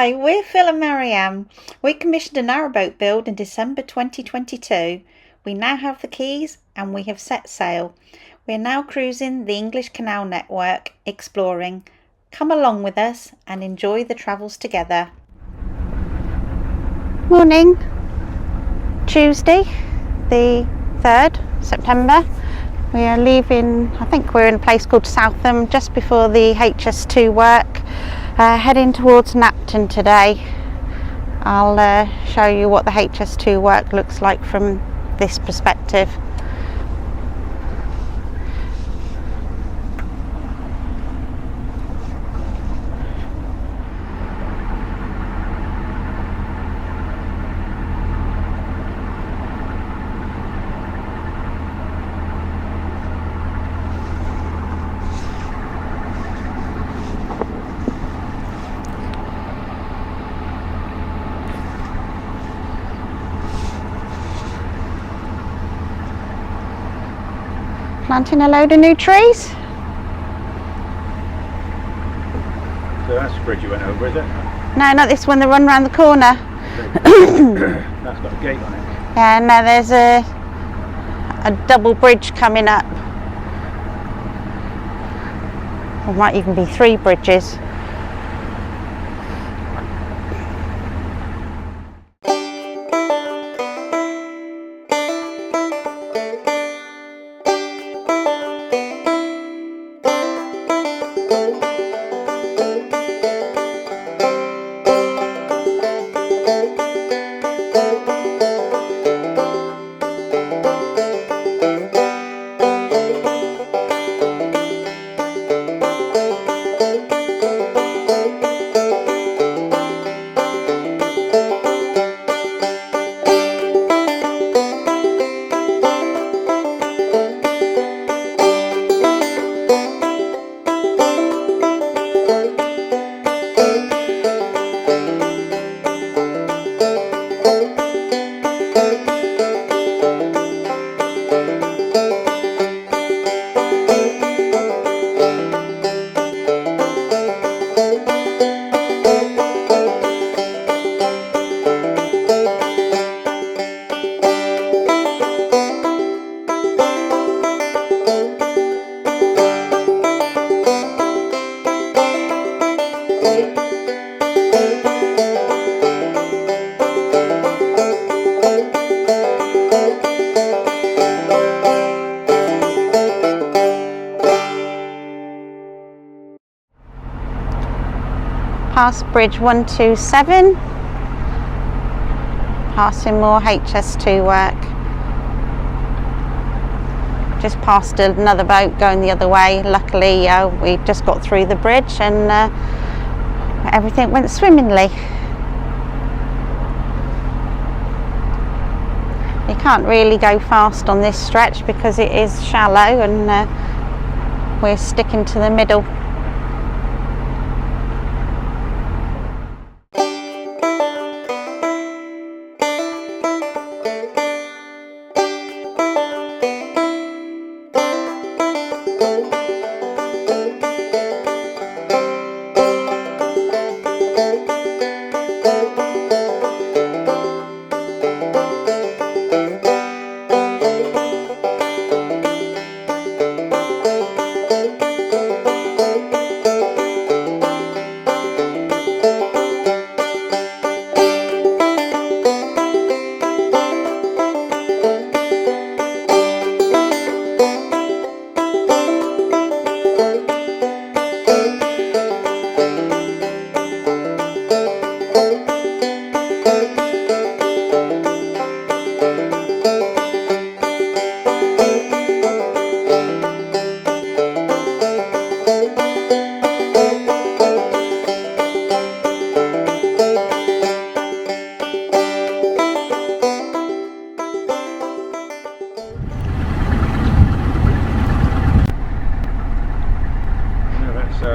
Hi, we're Phil and Marianne. We commissioned a narrowboat build in December 2022. We now have the keys and we have set sail. We are now cruising the English Canal network, exploring. Come along with us and enjoy the travels together. Morning, Tuesday the 3rd September. We are leaving, I think we're in a place called Southam just before the HS2 work. Heading towards Napton today. I'll show you what the HS2 work looks like from this perspective. Planting a load of new trees. So that's the bridge you went over, is it? No, not this one, the run round the corner. That's got a gate on it. Yeah, no, there's a double bridge coming up. There might even be 3 bridges. Past bridge 127, passing more HS2 work. Just passed another boat going the other way. Luckily we just got through the bridge and everything went swimmingly. You can't really go fast on this stretch because it is shallow and we're sticking to the middle.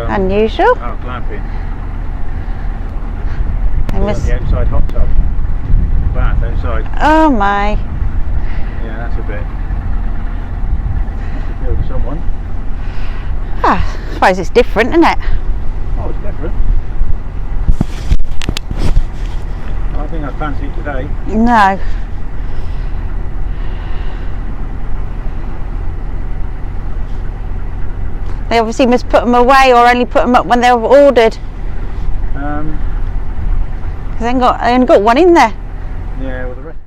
Unusual. Oh, glamping. The outside hot tub. Bath outside. Oh my. Yeah, that's a bit. That's appeal to someone. Ah, I suppose it's different, isn't it? Oh, it's different. think I fancy it today. No. They obviously must put them away or only put them up when they're ordered. Because they only got one in there. Yeah, well the rest.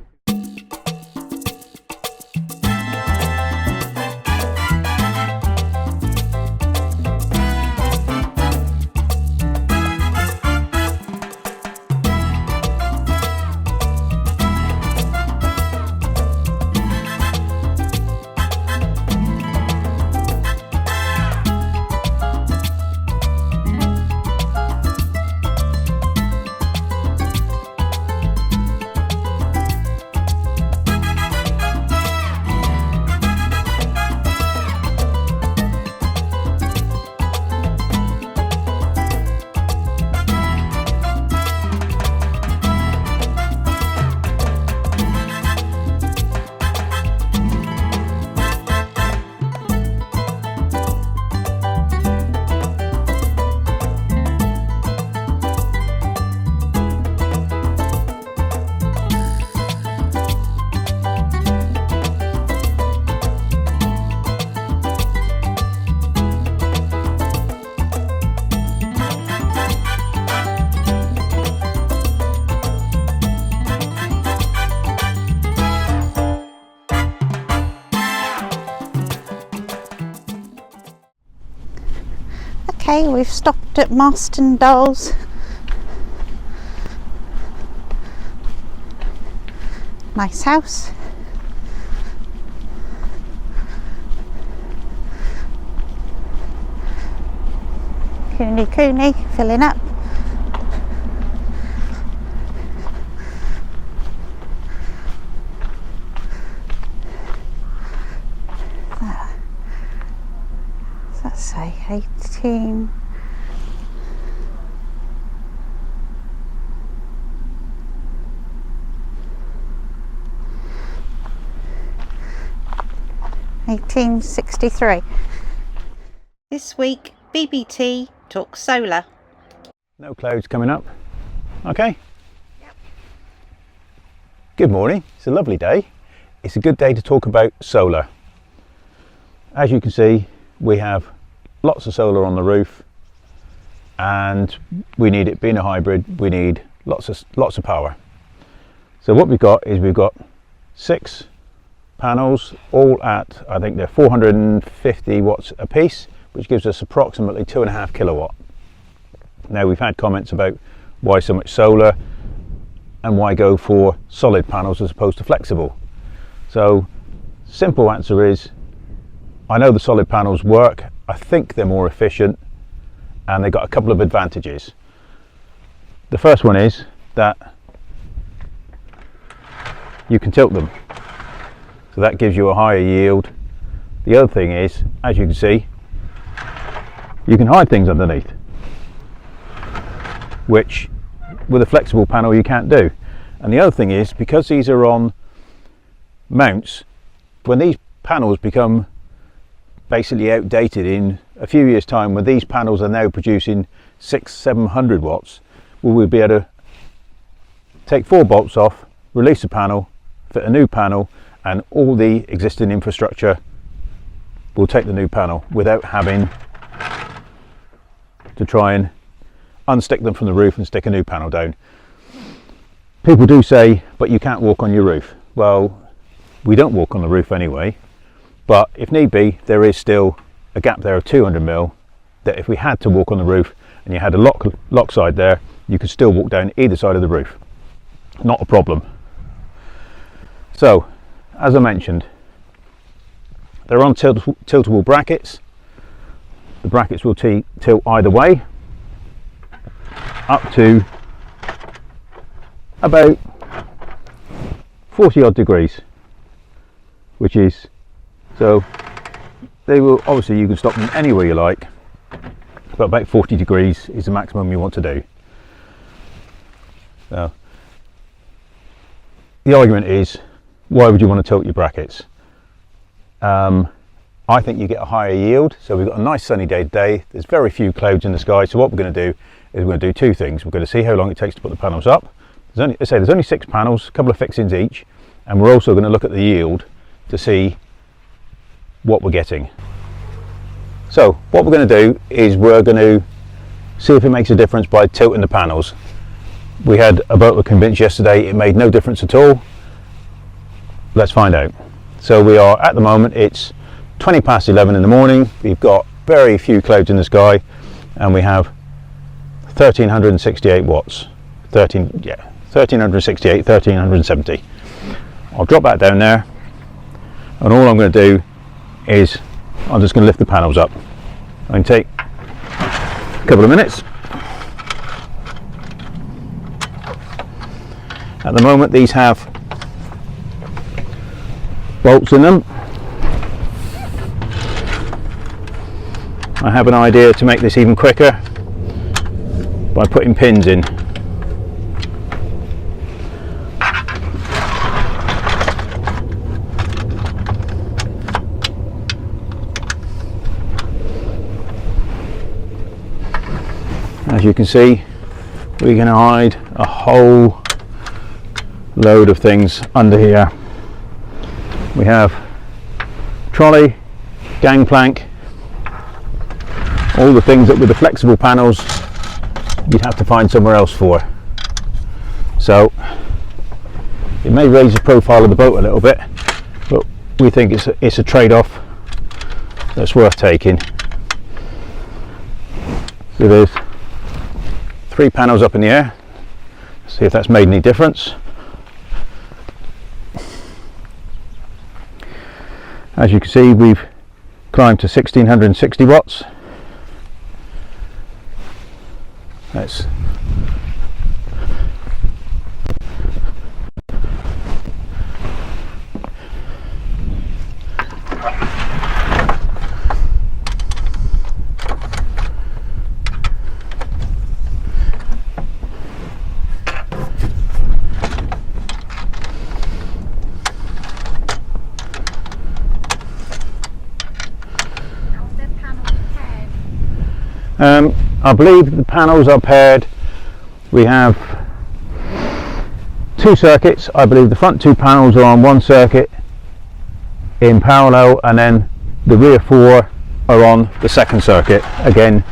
Okay, we've stopped at Napton-on-the-hill. Nice house. Cooney filling up. Let's say 18. $1863. This week, BBT talks solar. No clouds coming up. Okay. Yep. Good morning. It's a lovely day. It's a good day to talk about solar. As you can see, we have lots of solar on the roof, and we need it being a hybrid. We need lots of power. So what we've got is 6 panels, all at, I think they're 450 watts a piece, which gives us approximately 2.5 kilowatt. Now, we've had comments about why so much solar and why go for solid panels as opposed to flexible. So simple answer is, I know the solid panels work. I think they're more efficient, and they've got a couple of advantages. The first one is that you can tilt them, so that gives you a higher yield. The other thing is, as you can see, you can hide things underneath, which with a flexible panel you can't do. And the other thing is, because these are on mounts, when these panels become basically outdated in a few years' time, when these panels are now producing 600-700 watts, we'll be able to take 4 bolts off, release the panel, fit a new panel, and all the existing infrastructure will take the new panel without having to try and unstick them from the roof and stick a new panel down. People do say, but you can't walk on your roof. Well, we don't walk on the roof anyway, but if need be, there is still a gap there of 200mm that if we had to walk on the roof and you had a lock side there, you could still walk down either side of the roof. Not a problem. So, as I mentioned, they're on tiltable brackets. The brackets will tilt either way, up to about 40 odd degrees, which is, so they will, obviously you can stop them anywhere you like, but about 40 degrees is the maximum you want to do. Now, the argument is, why would you want to tilt your brackets? I think you get a higher yield. So we've got a nice sunny day today. There's very few clouds in the sky. So what we're going to do is we're going to do two things. We're going to see how long it takes to put the panels up. there's only 6 panels, a couple of fixings each, and we're also going to look at the yield to see what we're getting. So what we're going to do is we're going to see if it makes a difference by tilting the panels. We had a boat convinced yesterday it made no difference at all. Let's find out. So we are, at the moment, it's 20 past 11 in the morning. We've got very few clouds in the sky, and we have 1368 watts. 1368, 1370. I'll drop that down there, and all I'm going to do is I'm just going to lift the panels up. I can take a couple of minutes. At the moment these have bolts in them. I have an idea to make this even quicker by putting pins in. As you can see, we can hide a whole load of things under here. We have trolley, gangplank, all the things that with the flexible panels you'd have to find somewhere else for. So it may raise the profile of the boat a little bit, but we think it's a trade-off that's worth taking. So there's 3 panels up in the air. See if that's made any difference. As you can see, we've climbed to 1660 watts. That's I believe the panels are paired. We have 2 circuits. I believe the front 2 panels are on 1 circuit in parallel, and then the rear 4 are on the 2nd circuit. Again,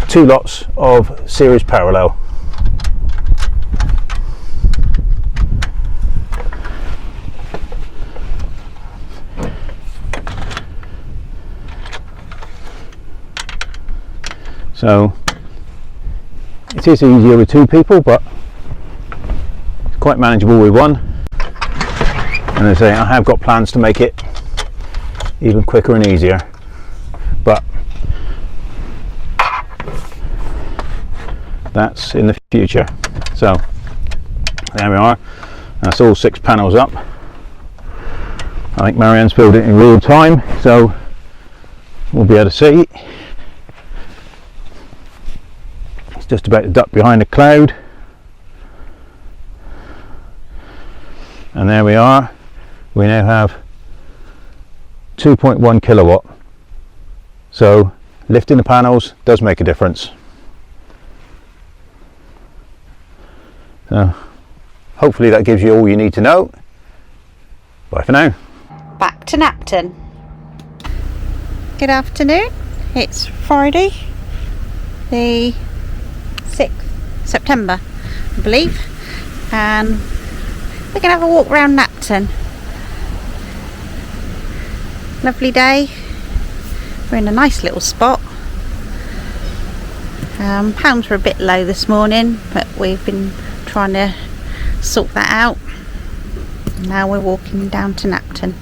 2 lots of series parallel. So it is easier with 2 people, but it's quite manageable with 1. And as I say, I have got plans to make it even quicker and easier, but that's in the future. So there we are. That's all 6 panels up. I think Marianne's filled it in real time, so we'll be able to see. Just about to duck behind a cloud, and there we are. We now have 2.1 kilowatt, so lifting the panels does make a difference. So hopefully that gives you all you need to know. Bye for now. Back to Napton. Good afternoon. It's Friday the 6th September, I believe, and we're going to have a walk around Napton. Lovely day. We're in a nice little spot. Pounds were a bit low this morning, but we've been trying to sort that out. Now we're walking down to Napton.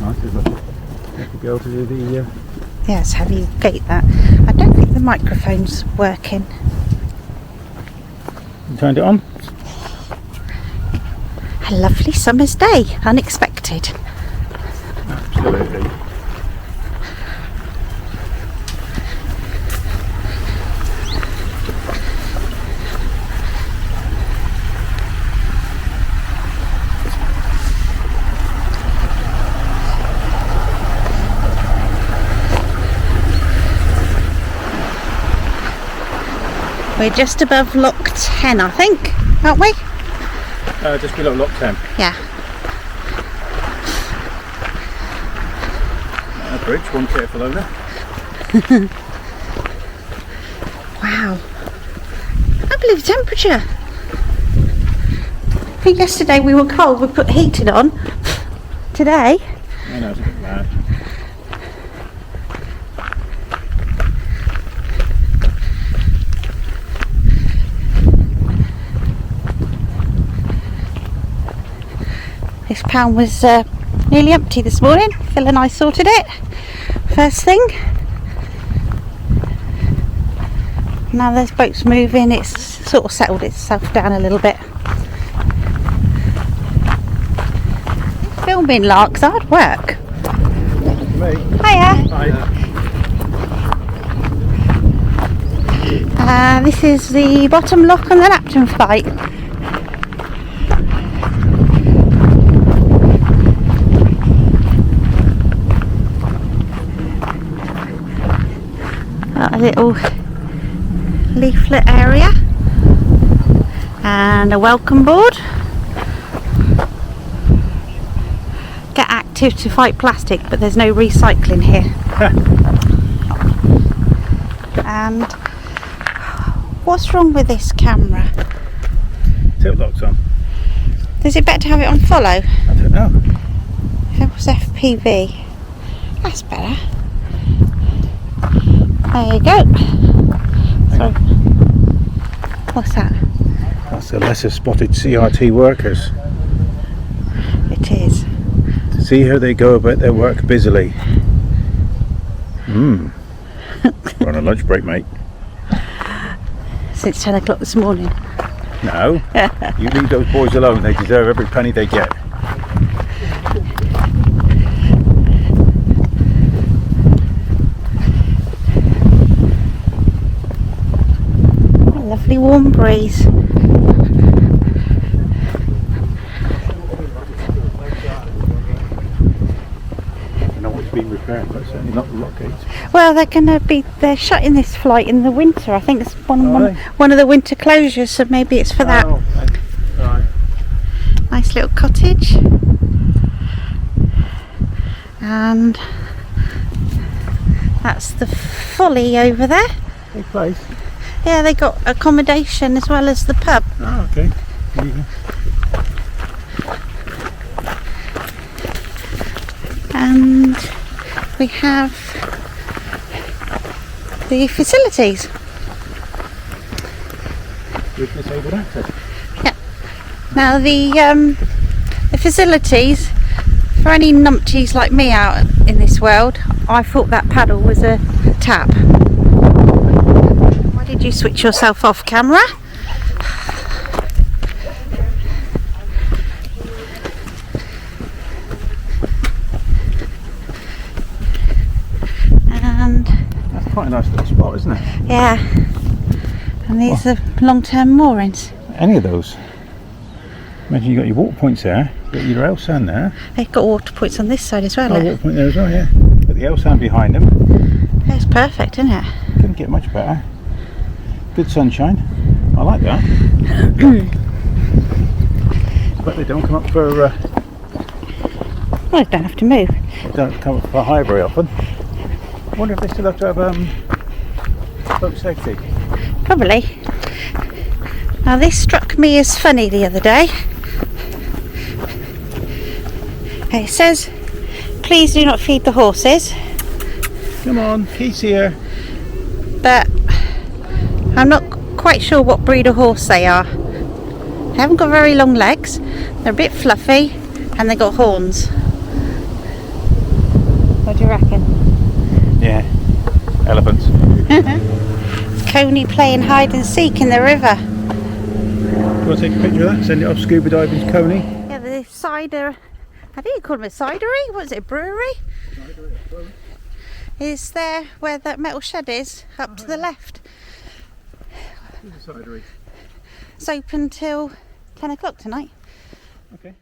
Nice, isn't it? Have to go to do the Yes, have you gate that? I don't think the microphone's working. You turned it on? A lovely summer's day, unexpected. Absolutely. We're just above lock 10, I think, aren't we? Just below lock 10. Yeah. Bridge, one careful owner. Wow. I can't believe the temperature. I think yesterday we were cold, we put heating on. Today. I know, it's a bit bad. This pound was nearly empty this morning. Phil and I sorted it first thing. Now there's boats moving, it's sort of settled itself down a little bit. Filming larks, hard work. Me? Hiya. Hi. This is the bottom lock on the Napton flight. A little leaflet area and a welcome board. Get active to fight plastic, but there's no recycling here. And what's wrong with this camera? Tilt lock's on. Is it better to have it on follow? I don't know. If it was FPV, that's better. There you go. Sorry. What's that? That's the lesser spotted CRT workers. It is. See how they go about their work busily. We're on a lunch break, mate. Since 10 o'clock this morning. No, you leave those boys alone. They deserve every penny they get. Lovely warm breeze. Being repaired, but certainly not the lock gates. Well, they're shutting this flight in the winter. I think it's one of the winter closures, so maybe it's for that. Oh, okay. Right. Nice little cottage. And that's the folly over there. Big place. Yeah, they got accommodation as well as the pub. Oh, okay. There you go. And we have the facilities. With disabled access. Yeah. Now the facilities for any numpties like me out in this world, I thought that paddle was a tap. Why did you switch yourself off camera? That's quite a nice little spot, isn't it? Yeah, and these are long-term moorings. Any of those. Imagine you got your water points there, you got your L-sand there. They've got water points on this side as well. Oh, water point there as well, yeah. Got the L-sand behind them. That's perfect, isn't it? Couldn't get much better. Good sunshine. I like that. But they don't come up for. Well, they don't have to move. They don't come up for high very often. I wonder if they still have to have boat safety. Probably. Now this struck me as funny the other day. It says, please do not feed the horses. Come on, Keith's here. But I'm not quite sure what breed of horse they are. They haven't got very long legs, they're a bit fluffy, and they got horns. What do you reckon? Yeah, elephants. Coney playing hide and seek in the river. You want to take a picture of that? Send it off scuba diving to Coney. Yeah, the cider, I think you call them a cidery. What is it, a brewery? Is there where that metal shed is, up to the left. Cidery. It's open till 10 o'clock tonight. Okay.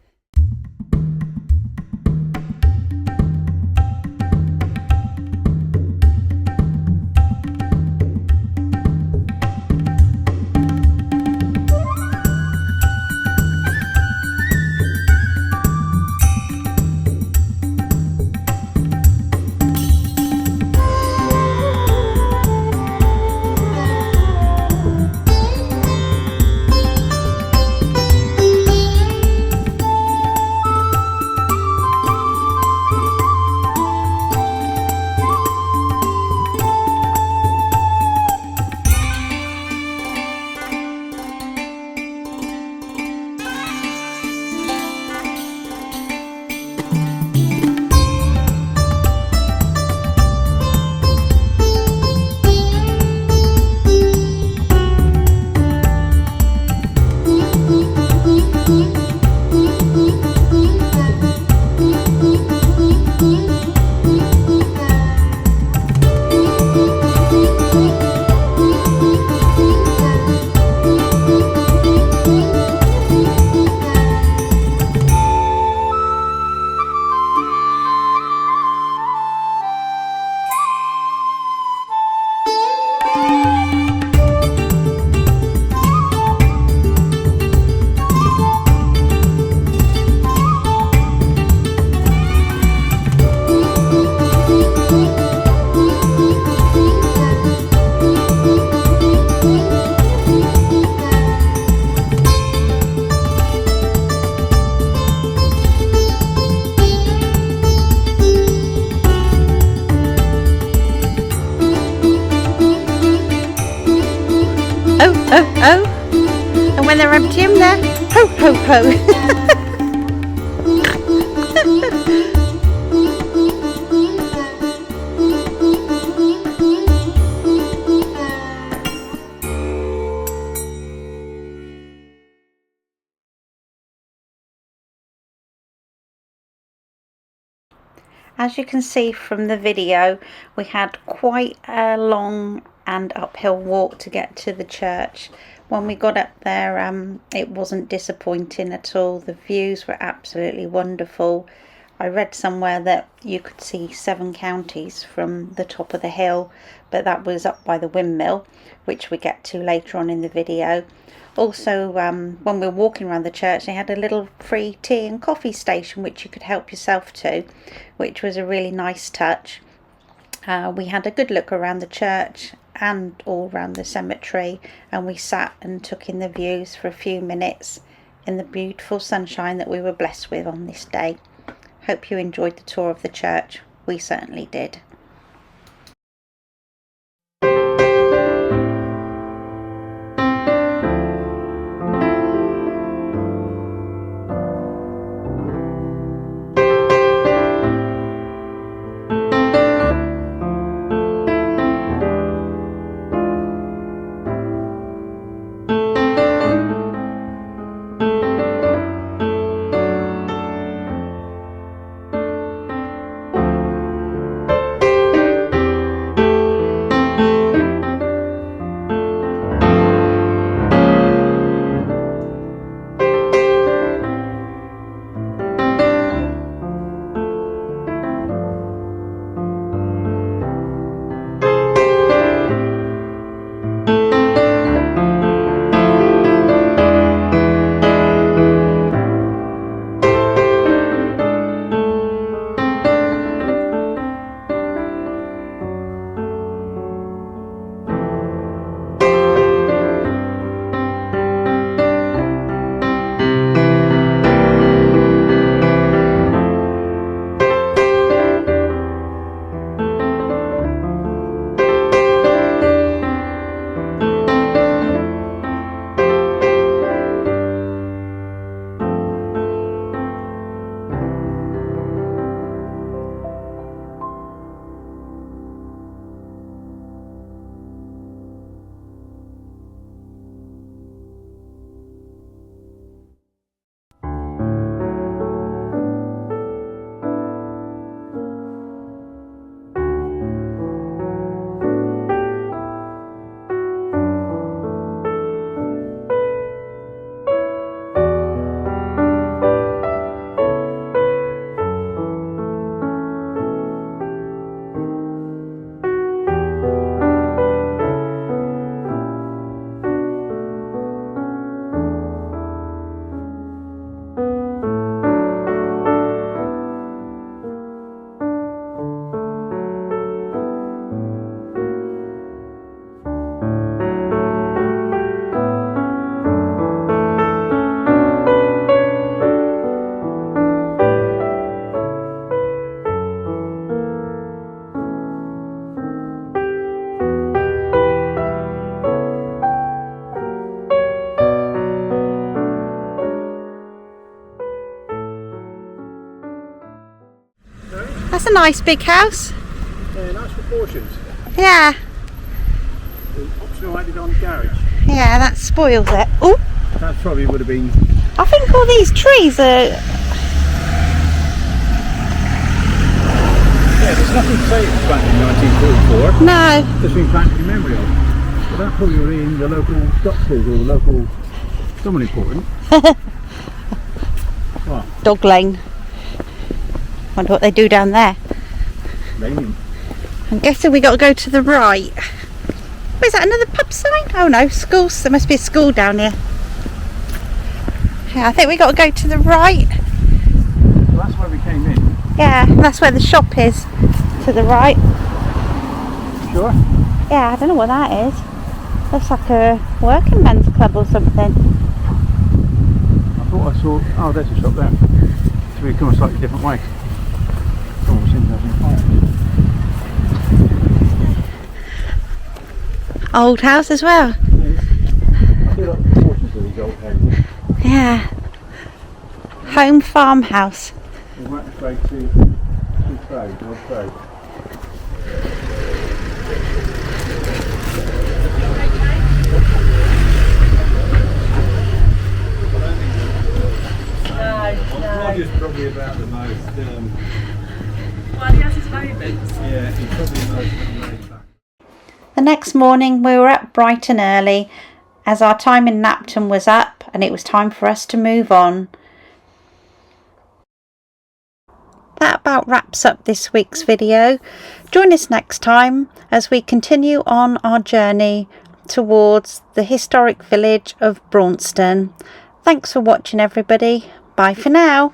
they're empty them there. Ho ho ho. As you can see from the video, we had quite a long and uphill walk to get to the church. When we got up there, it wasn't disappointing at all. The views were absolutely wonderful. I read somewhere that you could see 7 counties from the top of the hill, but that was up by the windmill, which we get to later on in the video. Also, when we were walking around the church, they had a little free tea and coffee station which you could help yourself to, which was a really nice touch. We had a good look around the church and all around the cemetery, and we sat and took in the views for a few minutes in the beautiful sunshine that we were blessed with on this day. Hope you enjoyed the tour of the church. We certainly did. That's a nice big house. Yeah, nice proportions. Yeah. Optional added on garage. Yeah, that spoils it. Oh, That probably would have been. I think all these trees are. Yeah, there's nothing to say it was planted in 1944. No. Just been planted in memory of. But that probably would be in the local doctors or the local someone important. What? Dog lane. Wonder what they do down there. Laning. I'm guessing we got to go to the right. Is that another pub sign? Oh no, school. There must be a school down here. Yeah, I think we got to go to the right. So that's where we came in. Yeah, that's where the shop is. To the right. Sure. Yeah, I don't know what that is. Looks like a working men's club or something. I thought I saw. Oh, there's a shop there. So we come a slightly different way. Oh, it's interesting. Old house as well. I feel like the porches that we old house. Yeah. Home farmhouse. We weren't afraid to proud, no proud. Roger's probably about the most. Well, he has his moments. Yeah, he's probably the most laid back. The next morning we were up bright and early as our time in Napton was up and it was time for us to move on. That about wraps up this week's video. Join us next time as we continue on our journey towards the historic village of Braunston. Thanks for watching everybody. Bye for now.